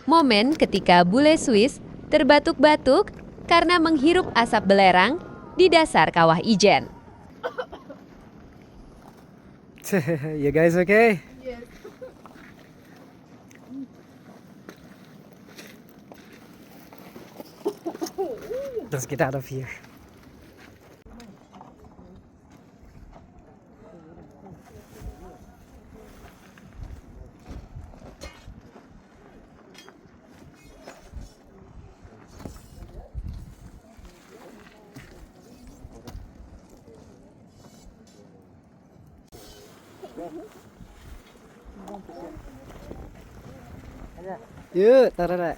Momen ketika bule Swiss terbatuk-batuk karena menghirup asap belerang di dasar kawah ijen. You guys okay? Yes. Let's get out of here. Yuk, taruh.